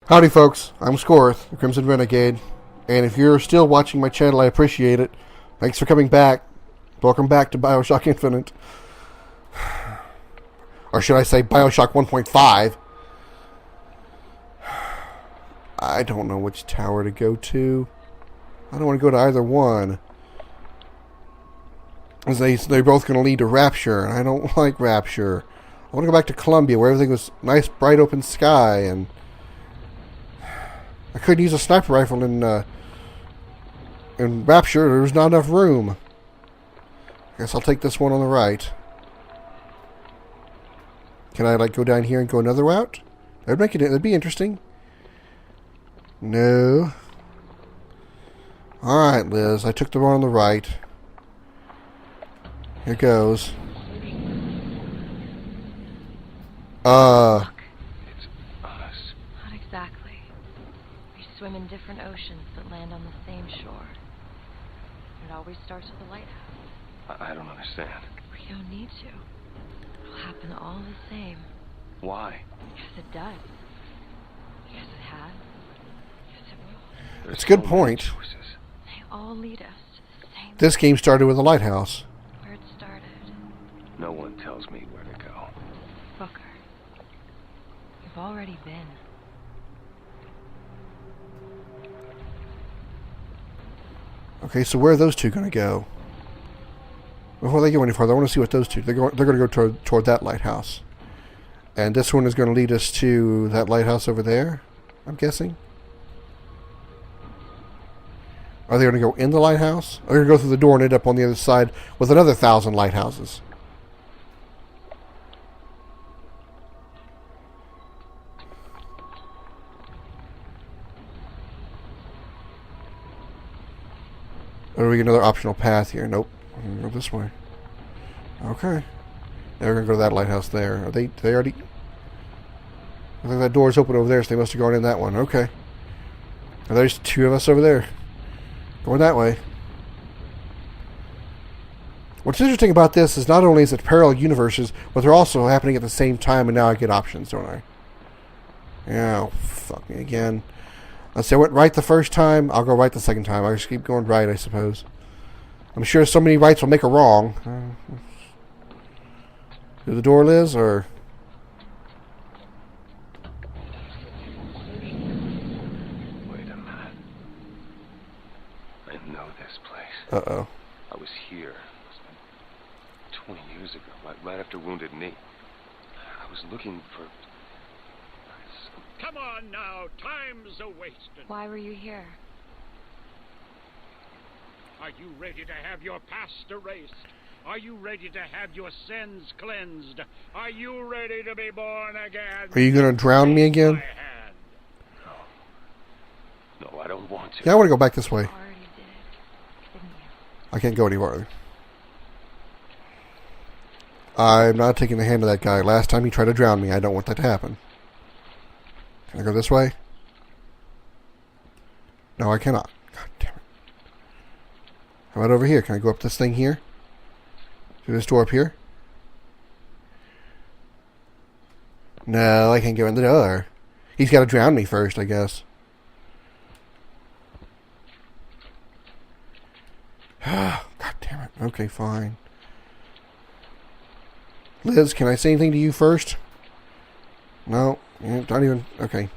Howdy folks, I'm Scoryth, the Crimson Renegade, and if you're still watching my channel, I appreciate it. Thanks for coming back. Welcome back to BioShock Infinite. Or should I say BioShock 1.5. I don't know which tower to go to. I don't want to go to either one. As they're both going to lead to Rapture, and I don't like Rapture. I want to go back to Columbia, where everything was nice, bright, open sky, and I couldn't use a sniper rifle in Rapture. There was not enough room. I guess I'll take this one on the right. Can I go down here and go another route? That'd be interesting. No. Alright, Liz. I took the one on the right. Here goes. Look, it's us. Not exactly. We swim in different oceans but land on the same shore. It always starts with a lighthouse. I don't understand. We don't need to. It'll happen all the same. Why? Yes, it does. Yes, it has. Yes, it will. It's a good point. They all lead us to the same. This game started with a lighthouse. Where it started. No one tells me where to go. Booker. You've already been. Okay, so where are those two going to go? Before they go any farther, I want to see what those two... They're going to go toward that lighthouse. And this one is going to lead us to that lighthouse over there, I'm guessing. Are they going to go in the lighthouse? Or are they going to go through the door and end up on the other side with another 1,000 lighthouses? Or do we get another optional path here? Nope. We're going to go this way. Okay. Now we're going to go to that lighthouse there. Are they already... I think that door's open over there, so they must have gone in that one. Okay. And there's two of us over there. Going that way. What's interesting about this is not only is it parallel universes, but they're also happening at the same time, and now I get options, don't I? Yeah, oh, fuck me again. Let's say I went right the first time, I'll go right the second time. I'll just keep going right, I suppose. I'm sure so many rights will make a wrong. Through the door, Liz, or... Wait a minute. I know this place. Uh-oh. I was here 20 years ago, right after Wounded Knee. I was looking for... Come on now, time's a-wasting. Why were you here? Are you ready to have your past erased? Are you ready to have your sins cleansed? Are you ready to be born again? Are you going to drown me again? No, I don't want to. Yeah, I want to go back this way. You already did, didn't you? I can't go any farther. I'm not taking the hand of that guy. Last time he tried to drown me. I don't want that to happen. Can I go this way? No, I cannot. God damn it. How about over here? Can I go up this thing here? Through this door up here? No, I can't go in the door. He's got to drown me first, I guess. God damn it. Okay, fine. Liz, can I say anything to you first? No. Don't even... Okay.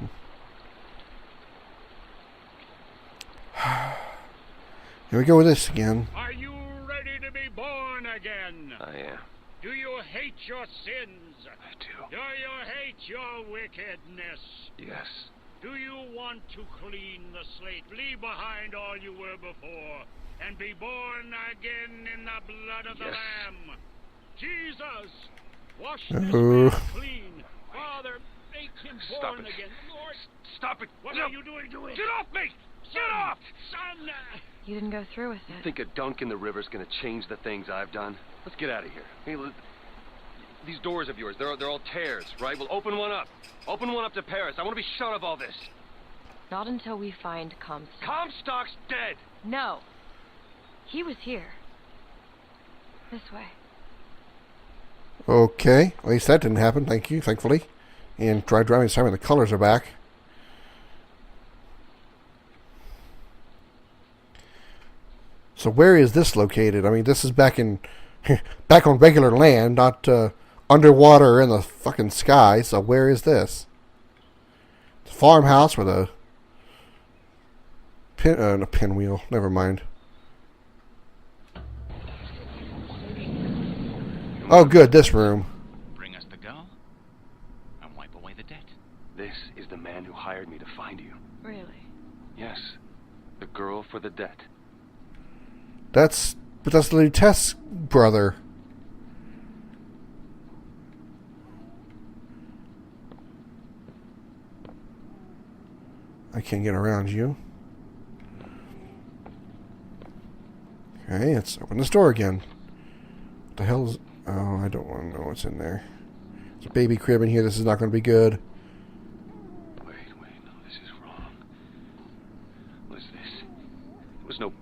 Here we go with this again. Are you ready to be born again? I am. Do you hate your sins? I do. Do you hate your wickedness? Yes. Do you want to clean the slate, leave behind all you were before, and be born again in the blood of the Yes. Lamb? Jesus, wash this Oh. man clean. Father, make him Stop born it. again. Lord, Stop it! what No. are you doing? Get off me! Get off! Son! You didn't go through with You it. think a dunk in the river's gonna change the things I've done? Let's get out of here. Hey, these doors of yours, they're all tears, right? Well, open one up. Open one up to Paris. I want to be shut of all this. Not until we find Comstock. Comstock's dead! No. He was here. This way. Okay. At least that didn't happen. Thank you, thankfully. And try driving this time and the colors are back. So where is this located? I mean, this is back in back on regular land, not underwater in the fucking sky. So where is this? It's a farmhouse with a pinwheel. Never mind. Oh, good. This room. Bring us the girl and wipe away the debt. This is the man who hired me to find you. Really? Yes. The girl for the debt. That's the Tess brother. I can't get around you. Okay, let's open this door again. What the hell is... Oh, I don't want to know what's in there. There's a baby crib in here. This is not going to be good. Wait, no, this is wrong. What is this? There was no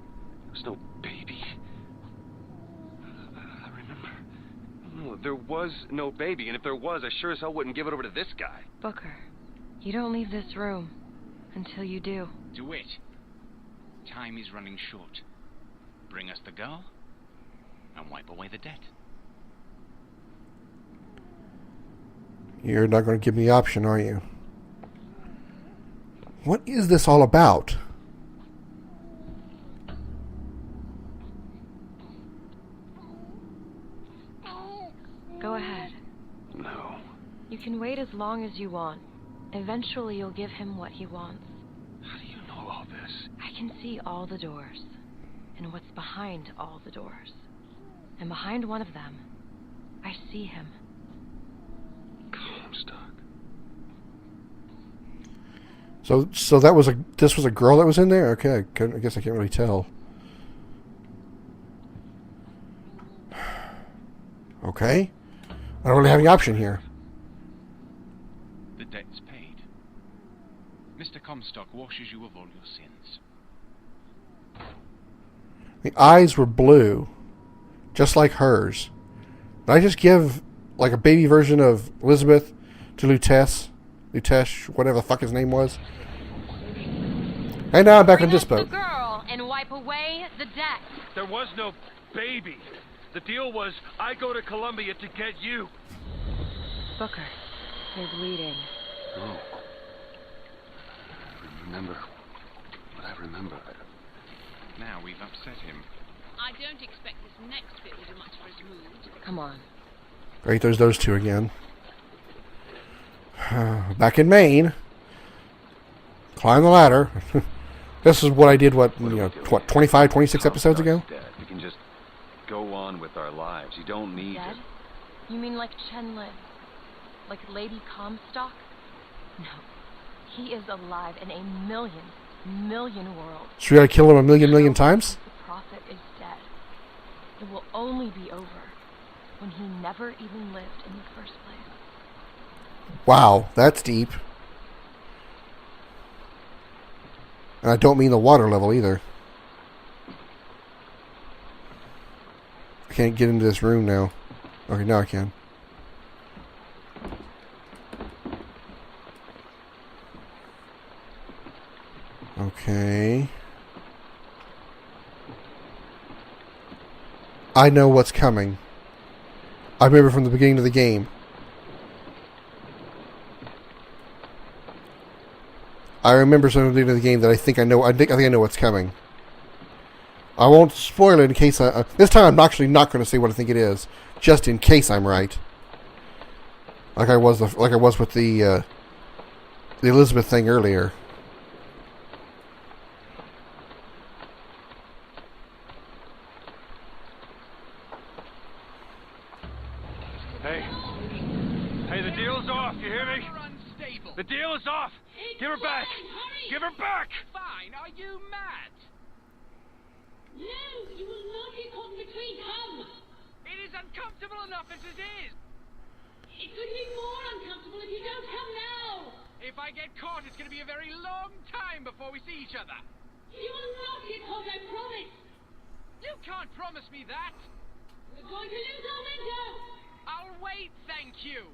baby. I remember. No, there was no baby, and if there was, I sure as hell wouldn't give it over to this guy. Booker, you don't leave this room until you do. Do it. Time is running short. Bring us the girl and wipe away the debt. You're not going to give me the option, are you? What is this all about? Go ahead. No. You can wait as long as you want. Eventually you'll give him what he wants. How do you know all this? I can see all the doors, and what's behind all the doors. And behind one of them, I see him. Comstock. So this was a girl that was in there? Okay, I guess I can't really tell. Okay. I don't really have any option here. The debt's paid. Mr. Comstock washes you of all your sins. The eyes were blue, just like hers. Did I just give like a baby version of Elizabeth to Lutesh, whatever the fuck his name was? And now I'm back on this boat. The girl and wipe away the debt. There was no baby. The deal was I go to Columbia to get you. Booker, you're bleeding. No. I remember. Now we've upset him. I don't expect this next bit will do much for his mood. Come on. Great, there's those two again. Back in Maine. Climb the ladder. This is what I did, 25, 26 episodes ago? Dead. We can just go on with our lives. You don't need Dead? to... You mean like Chen Lin? Like Lady Comstock? No. He is alive in a million worlds. So we gotta kill him a million times? The prophet is dead. It will only be over when he never even lived in the first place. Wow, that's deep. And I don't mean the water level either. I can't get into this room now. Okay, now I can. Okay. I know what's coming. I remember from the beginning of the game. I remember something at the beginning of the game that I think I know. I think I know what's coming. I won't spoil it in case this time I'm actually not going to say what I think it is, just in case I'm right. Like I was with the Elizabeth thing earlier. Hey, the deal's off. You hear me? You're unstable. The deal is off. Give her back. Give her back. Fine, are you mad? No, you will not get caught in between. Come. It is uncomfortable enough as it is. It could be more uncomfortable if you don't come now. If I get caught, it's going to be a very long time before we see each other. You will not get caught, I promise. You can't promise me that. We're going to lose our winter. I'll wait, thank you.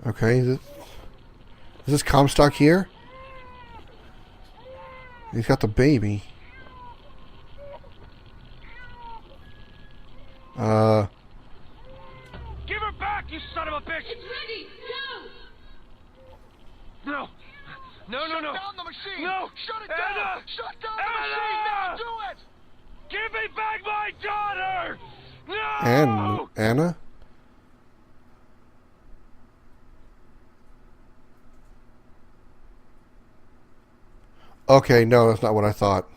Okay, is this Comstock here? He's got the baby. Give her back, you son of a bitch! It's ready! Go! No! No, no, no! Shut down the machine! No! Shut it Anna! down! Shut down the Anna! machine! Now do it! Give me back my daughter! No! And Anna? Okay, no, that's not what I thought.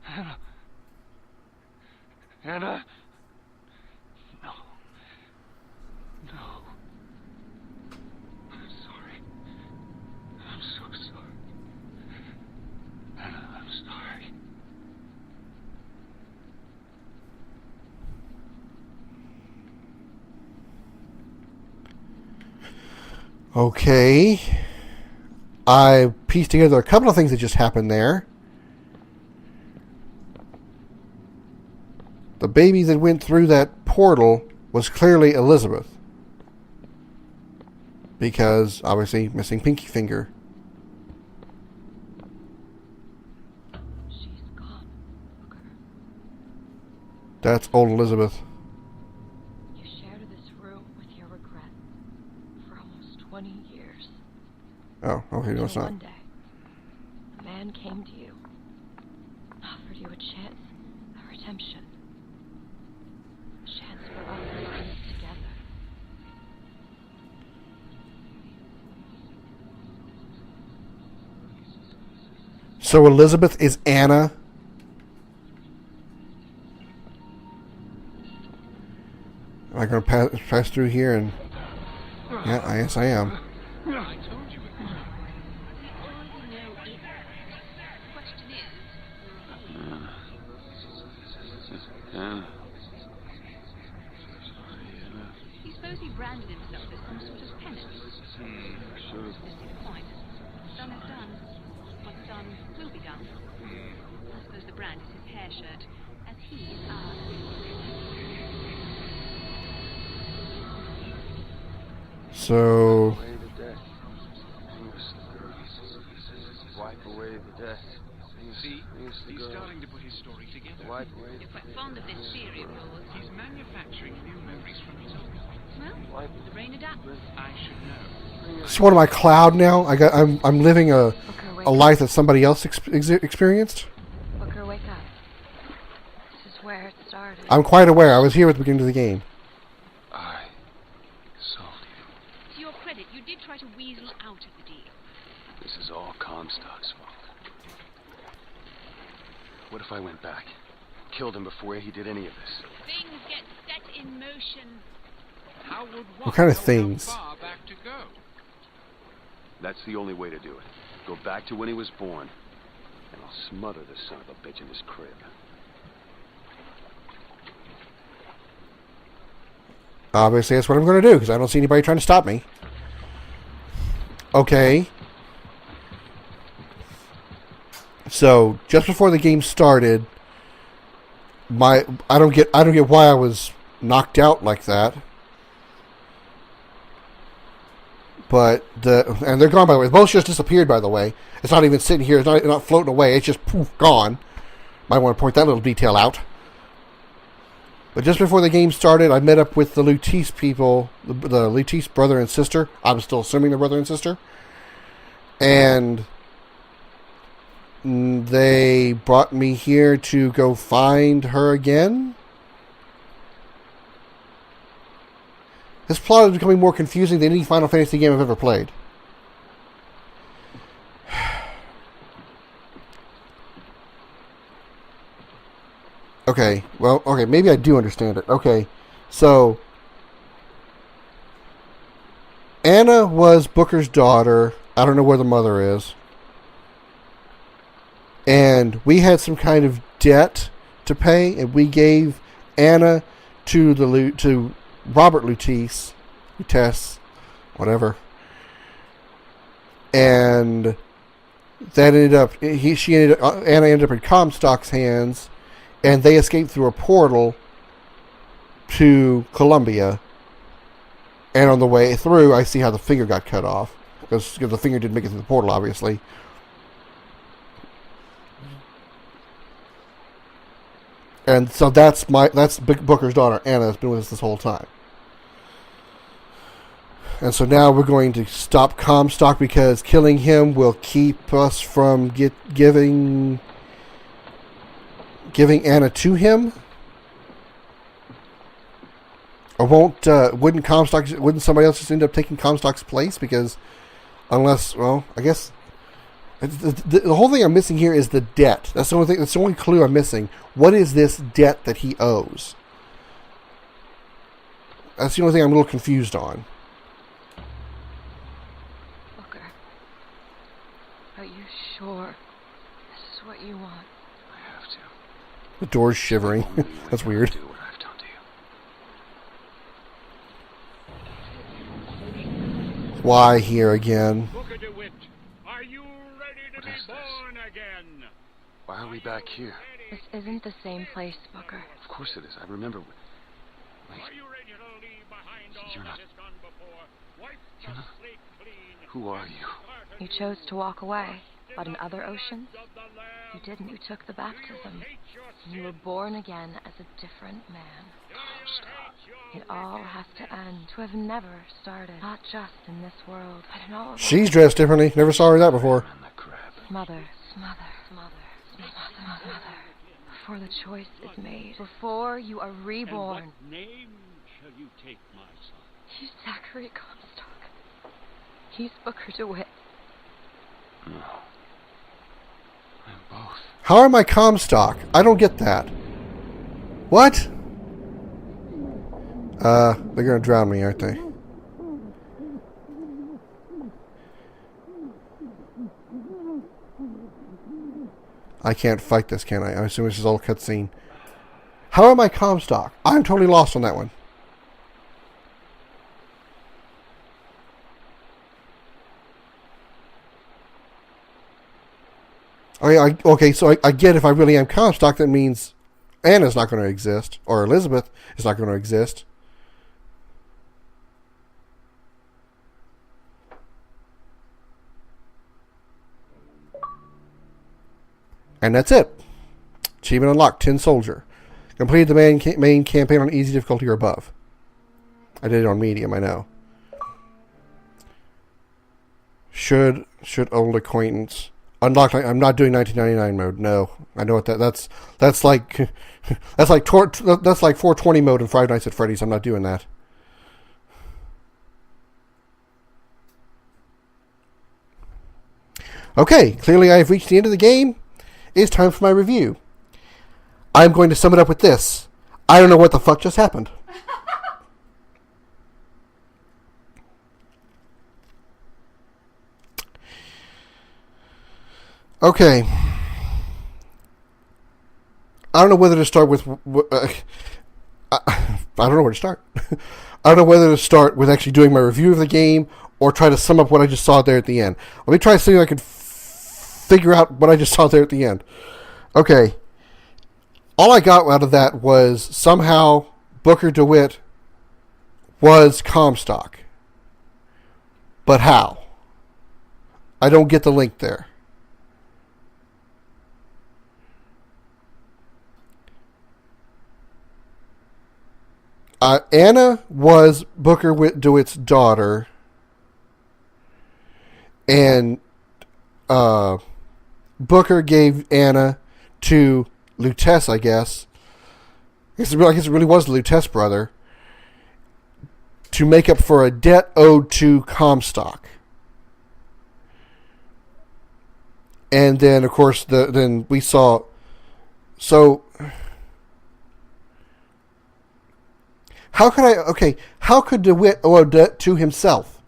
Anna. Anna? No. No. I'm sorry. I'm so sorry. Anna, I'm sorry. Okay. I pieced together a couple of things that just happened there. The baby that went through that portal was clearly Elizabeth. Because, obviously, missing pinky finger. She's gone, Booker. That's old Elizabeth. You shared this room with your regret for almost 20 years. Oh, okay, no, it's Until not. one day, a man came to you, offered you a chance, a redemption. A chance for us to live together. So Elizabeth is Anna? Am I going to pass through here and... Yeah, yes I am. I told you it was. You suppose he branded himself as some sort of penance? Sure. This is the point. Done is done. What's done will be done. I suppose the brand is his hair shirt, as he is ours. So... Away the death. Wipe away the death. See, he's starting to put his story together. Wipe away You're quite fond of this theory of yours. He's manufacturing new memories from his own. Well, the brain adapts. I should know. So what am I, Cloud now? I'm living a Booker, wake life that somebody else experienced? up. Booker, wake up. This is where it started. I'm quite aware. I was here at the beginning of the game. I sold you. To your credit, you did try to weasel out of the deal. This is all Comstock's fault. What if I went back? Killed him before he did any of this? Things get set in motion. How would What kind of know things? How far back to go? That's the only way to do it. Go back to when he was born, and I'll smother this son of a bitch in his crib. Obviously, that's what I'm going to do, because I don't see anybody trying to stop me. Okay. So, just before the game started, I don't get why I was knocked out like that. But and they're gone, by the way. Both just disappeared, by the way. It's not even sitting here. It's not floating away. It's just poof, gone. Might want to point that little detail out. But just before the game started, I met up with the Lutece people, the Lutece brother and sister. I'm still assuming they're brother and sister. And they brought me here to go find her again. This plot is becoming more confusing than any Final Fantasy game I've ever played. Okay, well, okay, maybe I do understand it. Okay, so Anna was Booker's daughter. I don't know where the mother is. And we had some kind of debt to pay, and we gave Anna to Robert Lutece, whatever. And that ended up, Anna ended up in Comstock's hands, and they escaped through a portal to Columbia. And on the way through, I see how the finger got cut off, because the finger didn't make it through the portal, obviously. And so that's Booker's daughter, Anna, that's been with us this whole time. And so now we're going to stop Comstock because killing him will keep us from giving Anna to him. Or wouldn't somebody else just end up taking Comstock's place? Because unless, well, I guess the whole thing I'm missing here is the debt. That's the only thing. That's the only clue I'm missing. What is this debt that he owes? That's the only thing I'm a little confused on. Booker, are you sure this is what you want? I have to. The door's shivering. That's weird. Do what I've done to you. Why here again? Booker DeWitt, are you ready to be born again? Why are we back here? This isn't the same place, Booker. Of course it is. I remember. Wait. Are you ready to leave behind all You're that not- has gone before? Wipe the slate clean. Who are you? You chose to walk away, but in other oceans, you didn't. You took the baptism. You were born again as a different man. Comstock. It all has to end. To have never started. Not just in this world, but in all of She's dressed differently. Never saw her that before. And the crab. Mother. Before the choice is made. Before you are And reborn. what name shall you take, my son? He's Zachary Comstock. He's Booker DeWitt. No. I'm both. How am I Comstock? I don't get that. What? They're gonna drown me, aren't they? I can't fight this, can I? I assume this is all cutscene. How am I Comstock? I'm totally lost on that one. Okay, so I get if I really am Comstock, that means Anna's not going to exist, or Elizabeth is not going to exist. And that's it. Achievement unlocked, Tin Soldier. Completed the main campaign on easy difficulty or above. I did it on medium, I know. Should old acquaintance unlock? I'm not doing 1999 mode. No, I know what that's like. That's like 420 mode in Five Nights at Freddy's. I'm not doing that. Okay, clearly I have reached the end of the game. It's time for my review. I'm going to sum it up with this. I don't know what the fuck just happened. Okay. I don't know whether to start with... I don't know where to start. I don't know whether to start with actually doing my review of the game or try to sum up what I just saw there at the end. Let me try to see if I can figure out what I just saw there at the end. Okay. All I got out of that was somehow Booker DeWitt was Comstock. But how? I don't get the link there. Anna was Booker DeWitt's daughter, and Booker gave Anna to Lutece, I guess. I guess it really was the Lutece brother, to make up for a debt owed to Comstock. And then, of course, then we saw... So... How could DeWitt owe a debt to himself?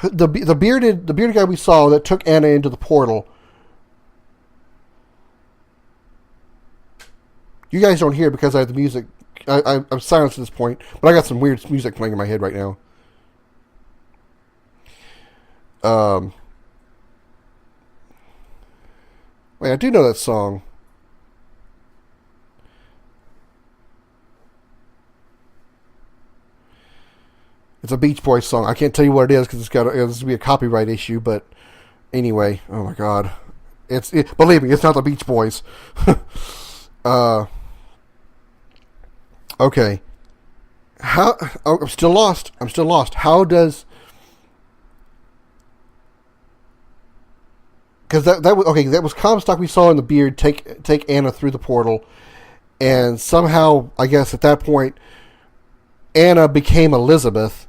The bearded guy we saw that took Anna into the portal. You guys don't hear because I have the music. I'm silenced at this point, but I got some weird music playing in my head right now. Wait, I do know that song. It's a Beach Boys song. I can't tell you what it is because this will be a copyright issue. But anyway, oh my god, believe me, it's not the Beach Boys. Okay. How? Oh, I'm still lost. How does? Because that was Comstock we saw in the beard take Anna through the portal, and somehow I guess at that point Anna became Elizabeth.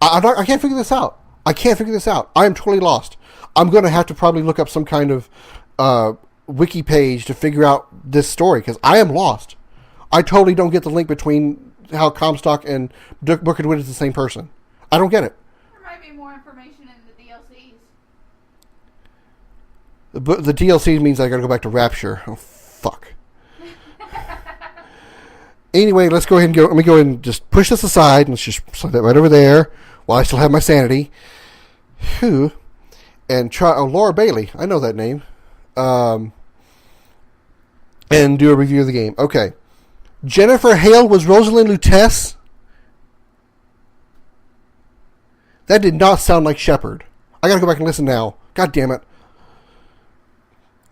I can't figure this out. I am totally lost. I'm going to have to probably look up some kind of wiki page to figure out this story because I am lost. I totally don't get the link between how Comstock and Booker DeWitt is the same person. I don't get it. There might be more information in the DLCs. The DLC means I got to go back to Rapture. Oh fuck. Anyway, let's go ahead and go. Let me go ahead and just push this aside and let's just slide that right over there while I still have my sanity. Whew. And try. Oh, Laura Bailey. I know that name. And do a review of the game. Okay. Jennifer Hale was Rosalind Lutece. That did not sound like Shepard. I gotta go back and listen now. God damn it.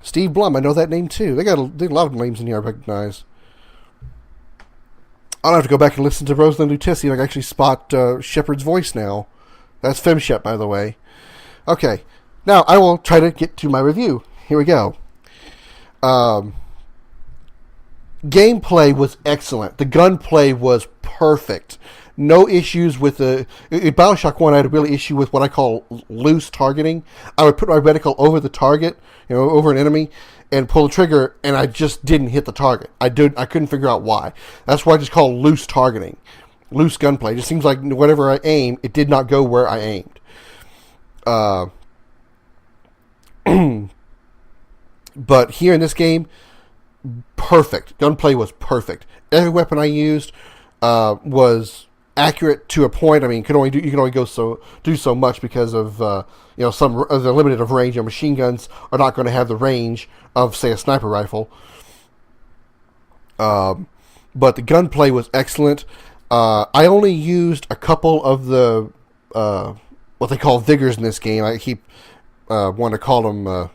Steve Blum, I know that name too. They got a lot of names in here I recognize. I'll have to go back and listen to Rosalind Lutece see if I can actually spot Shepard's voice now. That's FemShep, by the way. Okay. Now, I will try to get to my review. Here we go. Gameplay was excellent. The gunplay was perfect. No issues with in BioShock 1, I had a really issue with what I call loose targeting. I would put my reticle over the target, over an enemy, and pull the trigger, and I just didn't hit the target. I couldn't figure out why. That's what I just call loose targeting. Loose gunplay. It just seems like whatever I aim, it did not go where I aimed. But here in this game, perfect. Gunplay was perfect. Every weapon I used was accurate to a point. I mean, you can only do so much because of some of the limited of range. Machine guns are not going to have the range of, say, a sniper rifle. But the gunplay was excellent. I only used a couple of the what they call vigors in this game. I keep wanting to call them.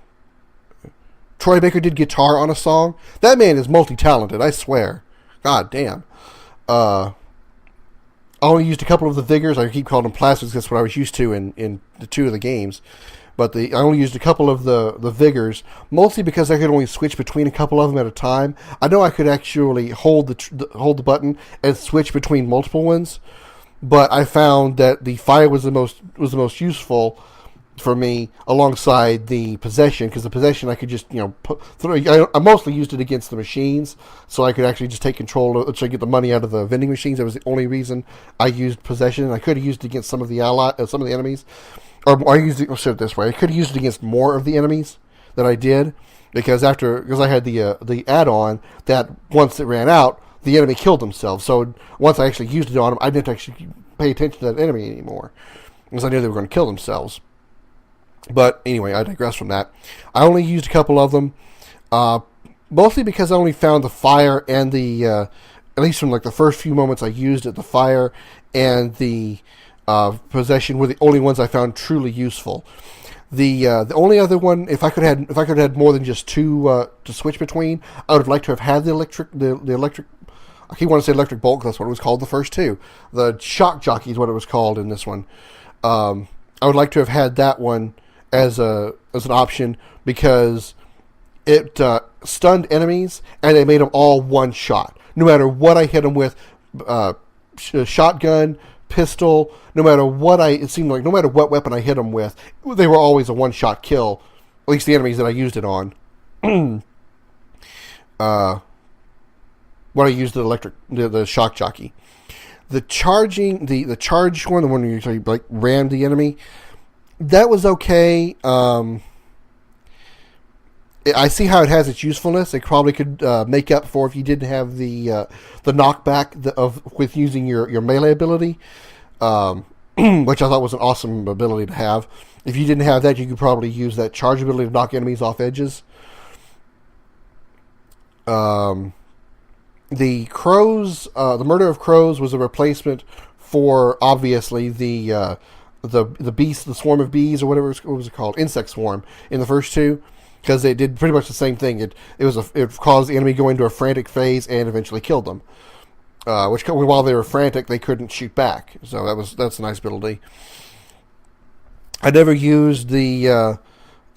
Troy Baker did guitar on a song. That man is multi-talented, I swear. God damn. I only used a couple of the vigors. I keep calling them plastics. That's what I was used to in the two of the games. But I only used a couple of the vigors, mostly because I could only switch between a couple of them at a time. I know I could actually hold the button and switch between multiple ones, but I found that the fire was the most useful for me alongside the possession, because the possession I could just I mostly used it against the machines, so I could actually just take control of, so I get the money out of the vending machines. That was the only reason I used possession. I could have used it against some of the enemies, or I used it. I'll say it this way: I could have used it against more of the enemies than I did, because I had the add-on that once it ran out, the enemy killed themselves. So once I actually used it on them, I didn't actually pay attention to that enemy anymore, because I knew they were going to kill themselves. But anyway, I digress from that. I only used a couple of them, mostly because I only found the fire and the, at least from like the first few moments I used it, the fire and the possession were the only ones I found truly useful. The only other one, if I could have had more than just two to switch between, I would have liked to have had the electric. I keep wanting to say electric bolt because that's what it was called the first two. The shock jockey is what it was called in this one. I would like to have had that one as an option, because it stunned enemies and it made them all one shot. No matter what I hit them with, shotgun, pistol, no matter what weapon I hit them with, they were always a one-shot kill. At least the enemies that I used it on. When I used the shock jockey, the charge one, the one where you actually like rammed the enemy, that was okay. I see how it has its usefulness. It probably could make up for if you didn't have the knockback with using your melee ability, which I thought was an awesome ability to have. If you didn't have that, you could probably use that charge ability to knock enemies off edges. The crows, the murder of crows was a replacement for, obviously, the beast, the swarm of bees, or whatever, what was it called? Insect swarm in the first two. because it did pretty much the same thing. It caused the enemy go into a frantic phase and eventually killed them. Which while they were frantic, they couldn't shoot back. So that's a nice ability. I never used the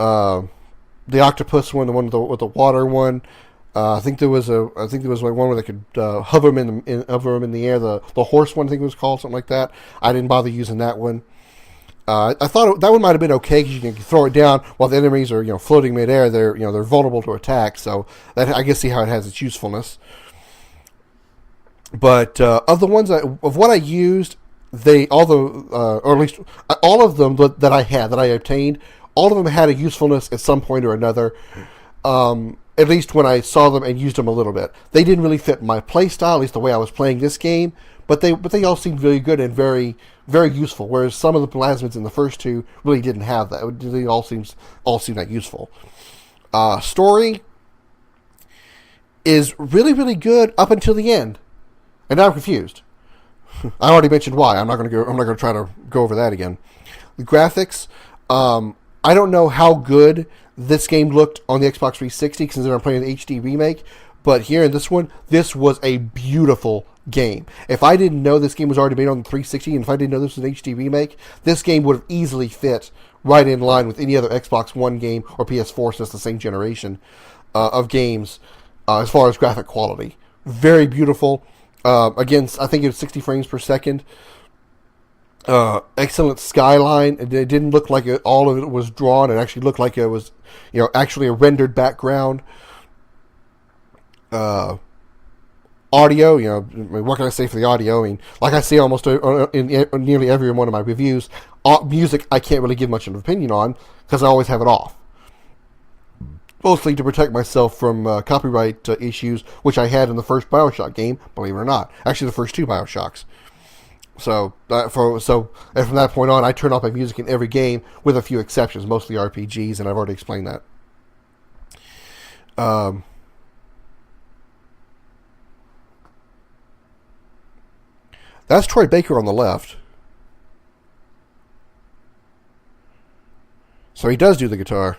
octopus one, the one with the water one. I think there was like one where they could hover them in the air. The horse one, I think it was called, something like that. I didn't bother using that one. I thought that one might have been okay because you can throw it down while the enemies are floating midair. They're vulnerable to attack. So that I can see how it has its usefulness. But of the ones of what I used, or at least all of them that I obtained, all of them had a usefulness at some point or another. At least when I saw them and used them a little bit. They didn't really fit my play style, at least the way I was playing this game, but they all seemed really good and very, very useful, whereas some of the plasmids in the first two really didn't have that. They all seemed that useful. Story is really, really good up until the end. And now I'm confused. I already mentioned why. I'm not going to try to go over that again. The graphics, I don't know how good this game looked on the Xbox 360 since I'm playing the HD remake, but here in this one, this was a beautiful game. If I didn't know this game was already made on the 360, and if I didn't know this was an HD remake, this game would have easily fit right in line with any other Xbox One game or PS4, since the same generation of games as far as graphic quality. Very beautiful. Again, I think it was 60 frames per second. Excellent skyline. It didn't look like all of it was drawn. It actually looked like it was, actually a rendered background. Audio, what can I say for the audio? I mean, like I say almost in nearly every one of my reviews, music I can't really give much of an opinion on because I always have it off. Mostly to protect myself from copyright issues, which I had in the first BioShock game, believe it or not. Actually, the first two BioShocks. So from that point on, I turn off my music in every game, with a few exceptions, mostly RPGs, and I've already explained that. That's Troy Baker on the left. So he does do the guitar.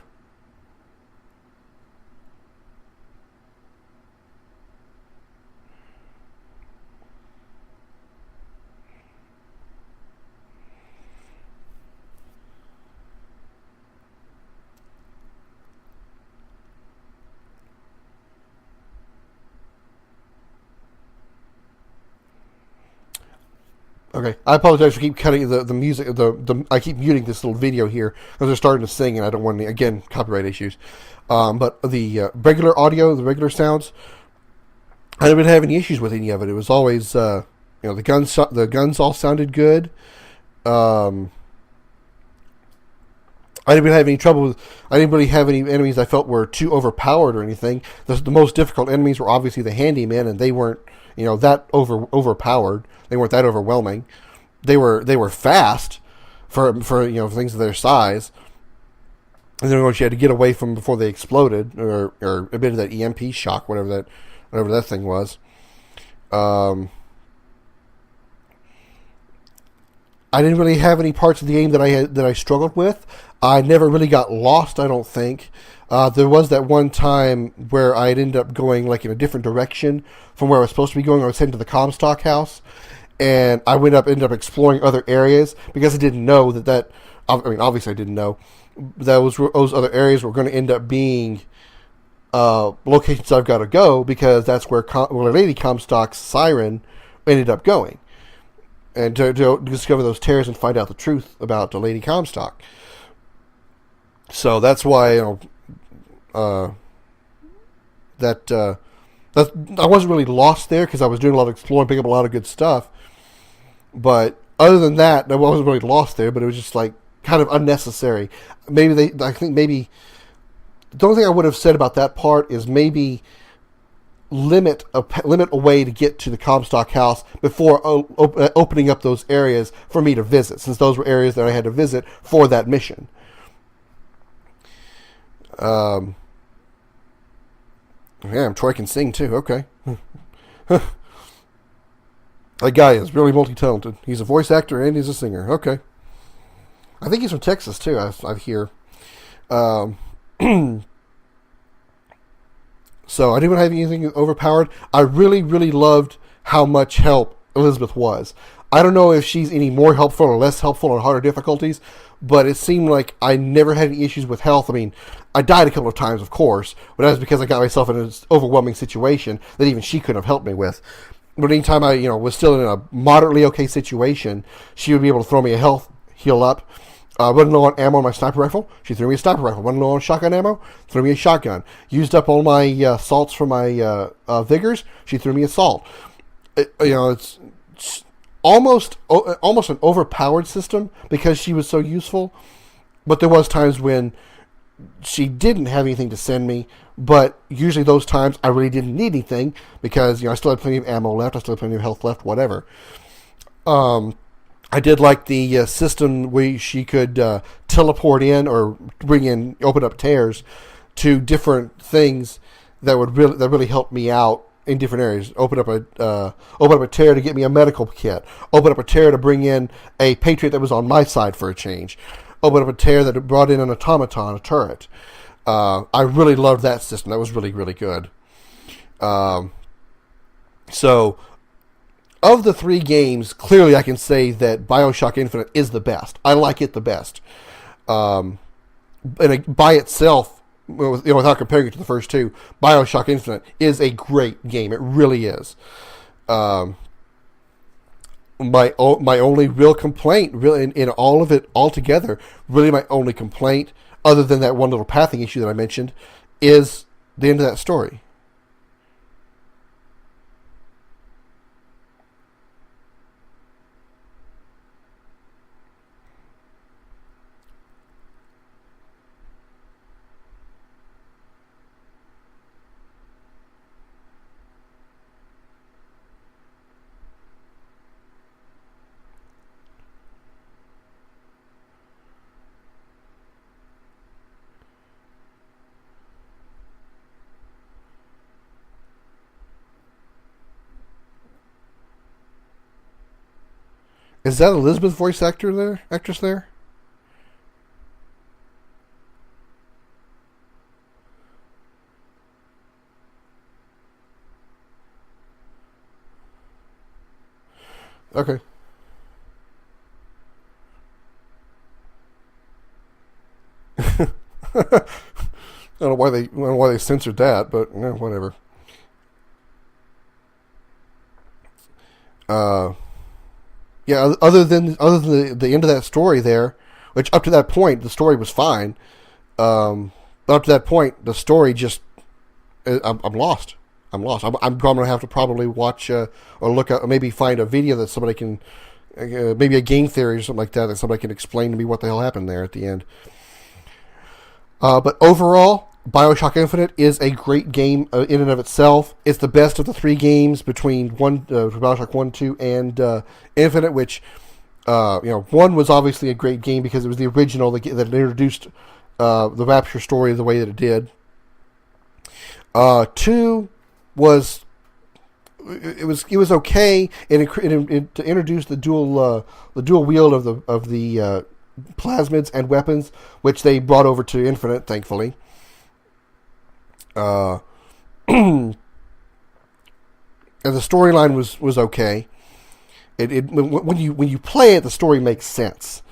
Okay, I apologize for keep cutting the music. I keep muting this little video here because they're starting to sing, and I don't want any, again, copyright issues. But the regular audio, the regular sounds, I didn't have any issues with any of it. It was always, the guns all sounded good. I didn't really have any trouble I didn't really have any enemies I felt were too overpowered or anything. The most difficult enemies were obviously the handymen, and they weren't, that overpowered. They weren't that overwhelming. They were fast for things of their size. And then once you had to get away from before they exploded or emitted that EMP shock, whatever that thing was. I didn't really have any parts of the game that I struggled with. I never really got lost, I don't think. There was that one time where I'd end up going like in a different direction from where I was supposed to be going. I was heading to the Comstock house, and I ended up exploring other areas because I didn't know that. Obviously I didn't know that those other areas were going to end up being locations I've got to go, because that's where Lady Comstock's siren ended up going, and to discover those tears and find out the truth about the Lady Comstock. So that's why I wasn't really lost there, because I was doing a lot of exploring, picking up a lot of good stuff. But other than that, I wasn't really lost there. But it was just like kind of unnecessary. I think maybe the only thing I would have said about that part is maybe limit a way to get to the Comstock house before opening up those areas for me to visit, since those were areas that I had to visit for that mission. Yeah, Troy can sing too. Okay. That guy is really multi-talented. He's a voice actor and he's a singer. Okay. I think he's from Texas too, I hear. So I didn't have anything overpowered. I really, really loved how much help Elizabeth was. I don't know if she's any more helpful or less helpful on harder difficulties, but it seemed like I never had any issues with health. I mean, I died a couple of times, of course, but that was because I got myself in an overwhelming situation that even she couldn't have helped me with. But anytime I, was still in a moderately okay situation, she would be able to throw me a health heal up. Running low on ammo on my sniper rifle, she threw me a sniper rifle. Running low on shotgun ammo, threw me a shotgun. Used up all my salts from my vigors, she threw me a salt. It's almost an overpowered system because she was so useful. But there was times when she didn't have anything to send me. But usually those times I really didn't need anything because I still had plenty of ammo left, I still had plenty of health left, whatever. I did like the system where she could teleport in or open up tears to different things that really helped me out in different areas. Open up a tear to get me a medical kit. Open up a tear to bring in a Patriot that was on my side for a change. Open up a tear that brought in an automaton, a turret. I really loved that system. That was really, really good. So, of the 3 games, clearly I can say that BioShock Infinite is the best. I like it the best. And by itself, without comparing it to the first 2, BioShock Infinite is a great game. It really is. My only real complaint, really, in all of it altogether, really my only complaint, other than that one little pathing issue that I mentioned, is the end of that story. Is that Elizabeth voice actress there? Okay. I don't know why they censored that, but whatever. Yeah, other than the end of that story there, which up to that point the story was fine. But up to that point the story just I'm lost. I'm going to have to probably watch or look at, or maybe find a video that somebody can, maybe a game theory or something like that somebody can explain to me what the hell happened there at the end. But overall, BioShock Infinite is a great game in and of itself. It's the best of the 3 games between BioShock 1, 2, and Infinite, which, 1 was obviously a great game because it was the original that introduced the Rapture story the way that it did. 2 was okay, and to introduce the dual wield of the plasmids and weapons, which they brought over to Infinite, thankfully. And the storyline was okay. When you play it, the story makes sense.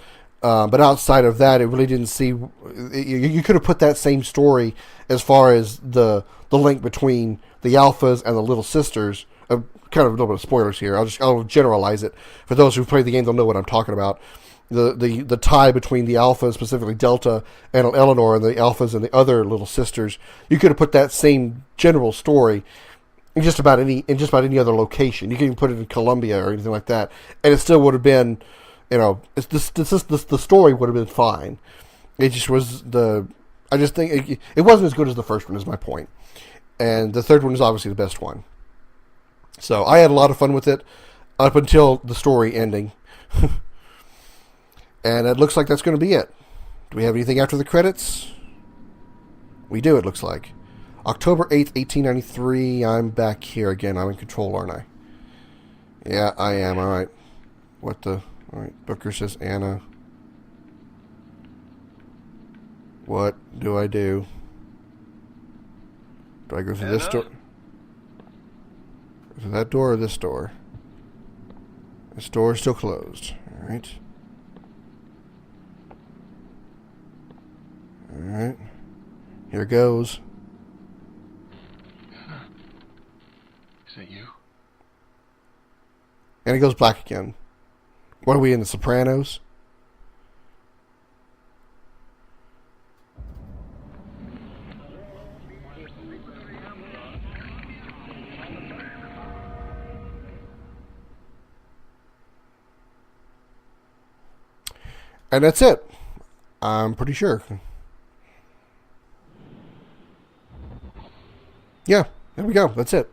But outside of that, it really didn't see. You could have put that same story as far as the link between the Alphas and the Little Sisters. Kind of a little bit of spoilers here. I'll generalize it. For those who've played the game, they'll know what I'm talking about. The tie between the Alphas, specifically Delta and Eleanor, and the Alphas and the other Little Sisters. You could have put that same general story in just about any other location. You can even put it in Colombia or anything like that, and it still would have been, the story would have been fine. It just was I just think it wasn't as good as the first one, is my point. And the third one is obviously the best one. So I had a lot of fun with it up until the story ending. And it looks like that's going to be it. Do we have anything after the credits? We do, it looks like. October 8th, 1893. I'm back here again. I'm in control, aren't I? Yeah, I am. All right. All right. Booker says Anna. What do I do? Do I go through this door? Through that door or this door? This door is still closed. Alright. Alright. Here goes. Is that you? And it goes black again. What are we in, The Sopranos? And that's it. I'm pretty sure. Yeah, there we go. That's it.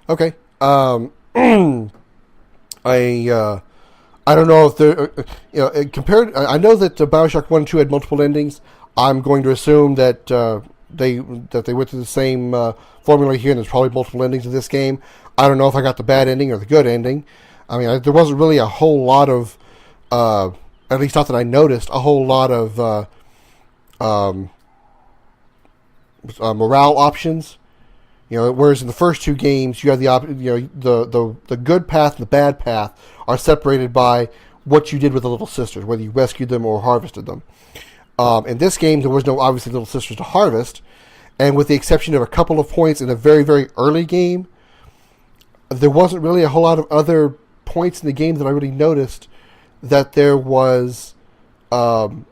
Okay. I don't know if there, compared. I know that BioShock 1 and 2 had multiple endings. I'm going to assume that they went through the same formula here, and there's probably multiple endings in this game. I don't know if I got the bad ending or the good ending. I mean, there wasn't really a whole lot of, at least not that I noticed, a whole lot of morale options. Whereas in the first two games, you have the good path and the bad path are separated by what you did with the little sisters, whether you rescued them or harvested them. In this game, there was no obviously little sisters to harvest, and with the exception of a couple of points in a very, very early game, there wasn't really a whole lot of other points in the game that I really noticed that there was morale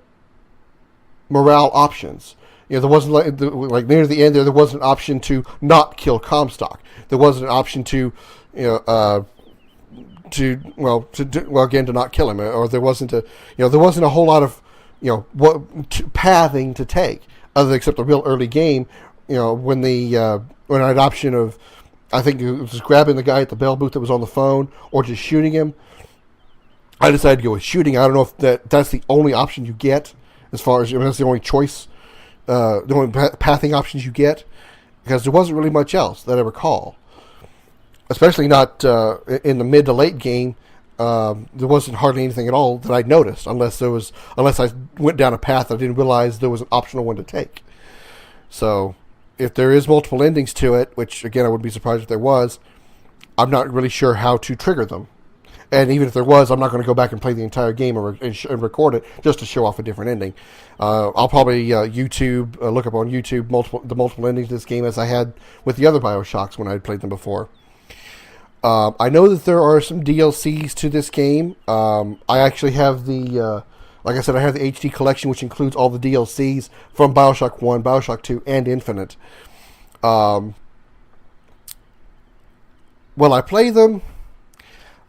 options. There wasn't like near the end there wasn't an option to not kill Comstock. There wasn't an option to not kill him, or there wasn't a whole lot of pathing to take, other except the real early game. When I had an option of, I think it was just grabbing the guy at the bell booth that was on the phone, or just shooting him. I decided to go with shooting. I don't know if that's the only option you get, as far as that's the only choice. The only pathing options you get, because there wasn't really much else that I recall. Especially not in the mid to late game. There wasn't hardly anything at all that I noticed, unless I went down a path I didn't realize there was an optional one to take. So, if there is multiple endings to it, which again I wouldn't be surprised if there was, I'm not really sure how to trigger them. And even if there was, I'm not going to go back and play the entire game and record it just to show off a different ending. I'll probably look up on YouTube the multiple endings of this game, as I had with the other BioShocks when I had played them before. I know that there are some DLCs to this game. I actually have like I said, I have the HD collection, which includes all the DLCs from BioShock 1, BioShock 2, and Infinite. Will I play them?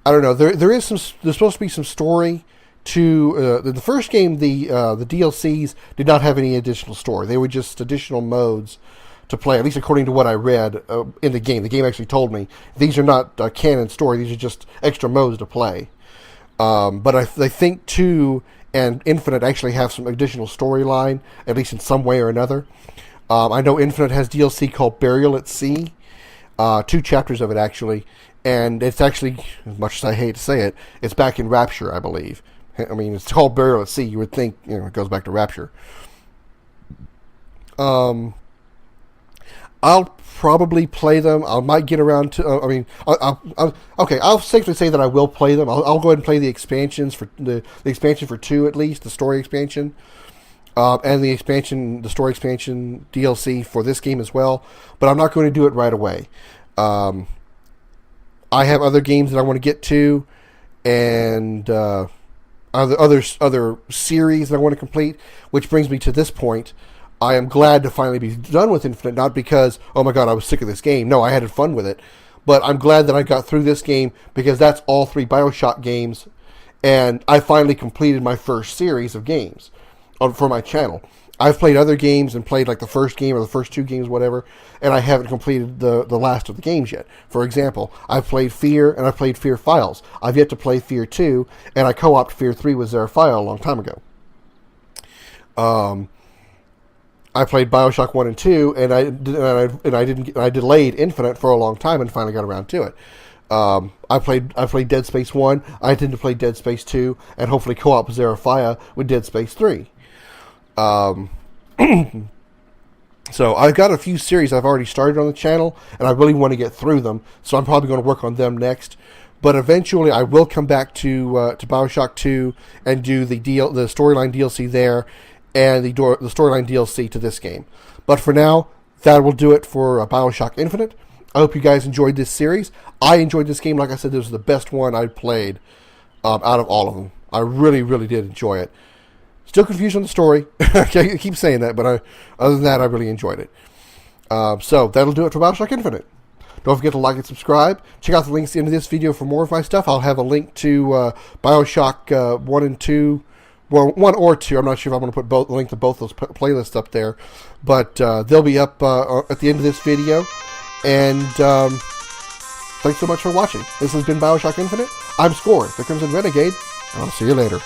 I don't know. There's supposed to be some story to the first game. The DLCs did not have any additional story. They were just additional modes to play, at least according to what I read in the game. The game actually told me these are not canon story. These are just extra modes to play. But I think 2 and Infinite actually have some additional storyline, at least in some way or another. I know Infinite has DLC called Burial at Sea. 2 chapters of it, actually. And it's actually, as much as I hate to say it, it's back in Rapture, I believe. I mean, it's called Burial at Sea. You would think, it goes back to Rapture. I'll probably play them. I might get around to. I'll safely say that I will play them. I'll go ahead and play the expansions for the expansion for 2 at least, the story expansion, and the story expansion DLC for this game as well. But I'm not going to do it right away. I have other games that I want to get to, and other series that I want to complete, which brings me to this point. I am glad to finally be done with Infinite, not because, oh my god, I was sick of this game. No, I had fun with it. But I'm glad that I got through this game, because that's all 3 BioShock games, and I finally completed my first series of games for my channel. I've played other games and played like the first game or the first 2 games, whatever, and I haven't completed the last of the games yet. For example, I've played Fear and I've played Fear Files. I've yet to play Fear 2, and I co-opted Fear 3 with Zerafile a long time ago. I played BioShock 1 and 2, and I delayed Infinite for a long time and finally got around to it. I played Dead Space 1. I intend to play Dead Space 2, and hopefully co-op Zerafile with Dead Space 3. So I've got a few series I've already started on the channel, and I really want to get through them. So I'm probably going to work on them next. But eventually, I will come back to BioShock 2 and do the storyline DLC there, and the storyline DLC to this game. But for now, that will do it for BioShock Infinite. I hope you guys enjoyed this series. I enjoyed this game. Like I said, this was the best one I've played out of all of them. I really, really did enjoy it. Still confused on the story. I keep saying that, but other than that, I really enjoyed it. So that'll do it for BioShock Infinite. Don't forget to like and subscribe. Check out the links at the end of this video for more of my stuff. I'll have a link to BioShock 1 and 2. Well, 1 or 2. I'm not sure if I'm going to put the link to both those playlists up there. But they'll be up at the end of this video. And thanks so much for watching. This has been BioShock Infinite. I'm Scoryth, the Crimson Renegade, and I'll see you later.